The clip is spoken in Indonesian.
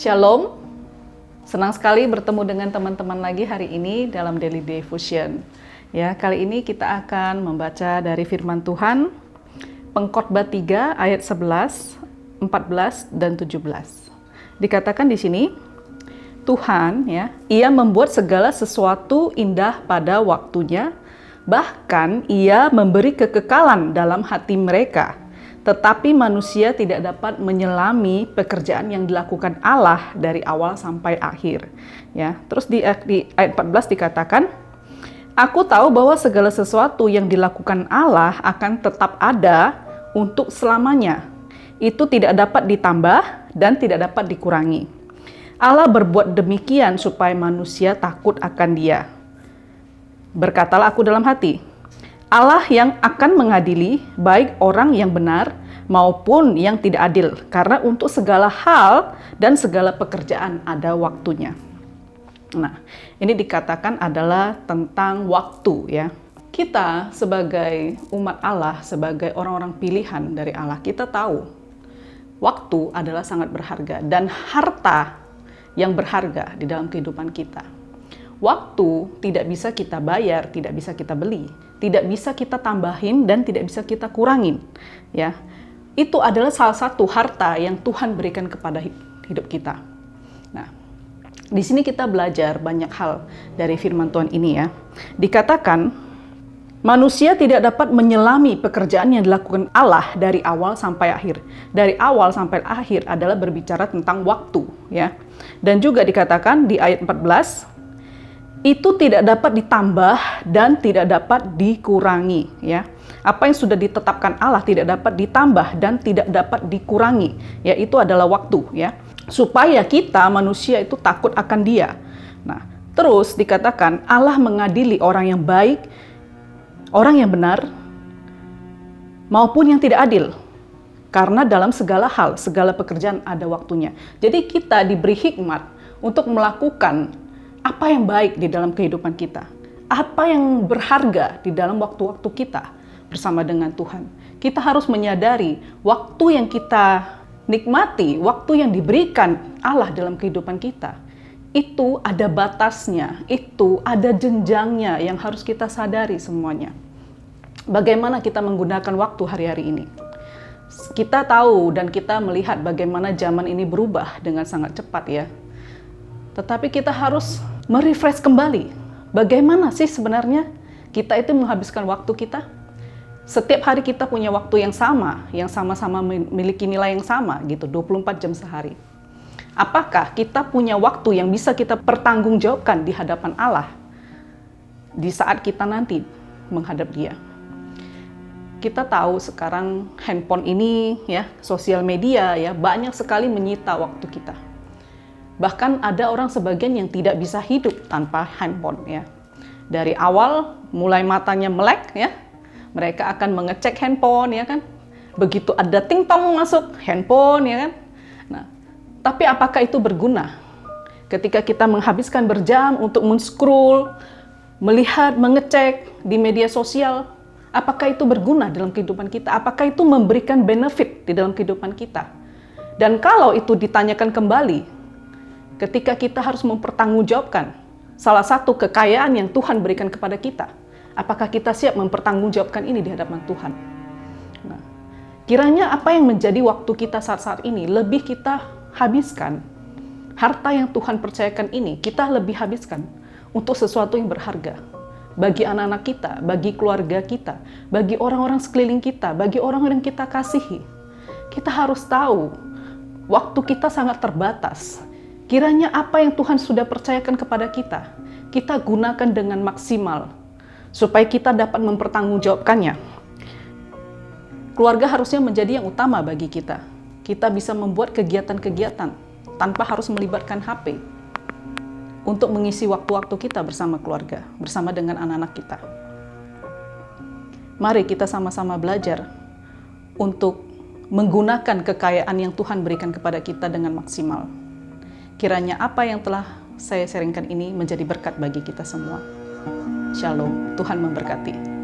Shalom, senang sekali bertemu dengan teman-teman lagi hari ini dalam Daily Devotion. Ya, kali ini kita akan membaca dari firman Tuhan, Pengkhotbah 3 ayat 11, 14 dan 17. Dikatakan di sini, Tuhan Ia membuat segala sesuatu indah pada waktunya, bahkan Ia memberi kekekalan dalam hati mereka. Tetapi manusia tidak dapat menyelami pekerjaan yang dilakukan Allah dari awal sampai akhir. Ya, terus di ayat 14 dikatakan, Aku tahu bahwa segala sesuatu yang dilakukan Allah akan tetap ada untuk selamanya. Itu tidak dapat ditambah dan tidak dapat dikurangi. Allah berbuat demikian supaya manusia takut akan Dia. Berkatalah aku dalam hati, Allah yang akan mengadili baik orang yang benar maupun yang tidak adil, karena untuk segala hal dan segala pekerjaan ada waktunya. Nah, ini dikatakan adalah tentang waktu ya. Kita sebagai umat Allah, sebagai orang-orang pilihan dari Allah, kita tahu waktu adalah sangat berharga dan harta yang berharga di dalam kehidupan kita. Waktu tidak bisa kita bayar, tidak bisa kita beli, tidak bisa kita tambahin dan tidak bisa kita kurangin. Ya, itu adalah salah satu harta yang Tuhan berikan kepada hidup kita. Nah, di sini kita belajar banyak hal dari firman Tuhan ini ya. Dikatakan manusia tidak dapat menyelami pekerjaan yang dilakukan Allah dari awal sampai akhir. Dari awal sampai akhir adalah berbicara tentang waktu ya. Dan juga dikatakan di ayat 14, itu tidak dapat ditambah dan tidak dapat dikurangi ya. Apa yang sudah ditetapkan Allah tidak dapat ditambah dan tidak dapat dikurangi, yaitu adalah waktu ya. Supaya kita manusia itu takut akan Dia. Nah, terus dikatakan Allah mengadili orang yang baik, orang yang benar maupun yang tidak adil. Karena dalam segala hal, segala pekerjaan ada waktunya. Jadi kita diberi hikmat untuk melakukan apa yang baik di dalam kehidupan kita, apa yang berharga di dalam waktu-waktu kita bersama dengan Tuhan. Kita harus menyadari waktu yang kita nikmati, waktu yang diberikan Allah dalam kehidupan kita, itu ada batasnya, itu ada jenjangnya yang harus kita sadari semuanya. Bagaimana kita menggunakan waktu hari-hari ini? Kita tahu dan kita melihat bagaimana zaman ini berubah dengan sangat cepat ya. Tetapi kita harus merefresh kembali. Bagaimana sih sebenarnya kita itu menghabiskan waktu kita? Setiap hari kita punya waktu yang sama-sama memiliki nilai yang sama gitu, 24 jam sehari. Apakah kita punya waktu yang bisa kita pertanggungjawabkan di hadapan Allah di saat kita nanti menghadap Dia? Kita tahu sekarang handphone ini ya, sosial media ya, banyak sekali menyita waktu kita. Bahkan ada orang sebagian yang tidak bisa hidup tanpa handphone ya. Dari awal mulai matanya melek ya, mereka akan mengecek handphone ya kan. Begitu ada ting-tong masuk handphone ya kan. Nah, tapi apakah itu berguna? Ketika kita menghabiskan berjam untuk men-scroll, melihat, mengecek di media sosial, apakah itu berguna dalam kehidupan kita? Apakah itu memberikan benefit di dalam kehidupan kita? Dan kalau itu ditanyakan kembali, ketika kita harus mempertanggungjawabkan salah satu kekayaan yang Tuhan berikan kepada kita, apakah kita siap mempertanggungjawabkan ini di hadapan Tuhan? Nah, kiranya apa yang menjadi waktu kita saat-saat ini lebih kita habiskan, harta yang Tuhan percayakan ini kita lebih habiskan untuk sesuatu yang berharga bagi anak-anak kita, bagi keluarga kita, bagi orang-orang sekeliling kita, bagi orang-orang yang kita kasihi. Kita harus tahu waktu kita sangat terbatas. Kiranya apa yang Tuhan sudah percayakan kepada kita, kita gunakan dengan maksimal, supaya kita dapat mempertanggungjawabkannya. Keluarga harusnya menjadi yang utama bagi kita. Kita bisa membuat kegiatan-kegiatan tanpa harus melibatkan HP, untuk mengisi waktu-waktu kita bersama keluarga, bersama dengan anak-anak kita. Mari kita sama-sama belajar untuk menggunakan kekayaan yang Tuhan berikan kepada kita dengan maksimal. Kiranya apa yang telah saya sharingkan ini menjadi berkat bagi kita semua. Shalom, Tuhan memberkati.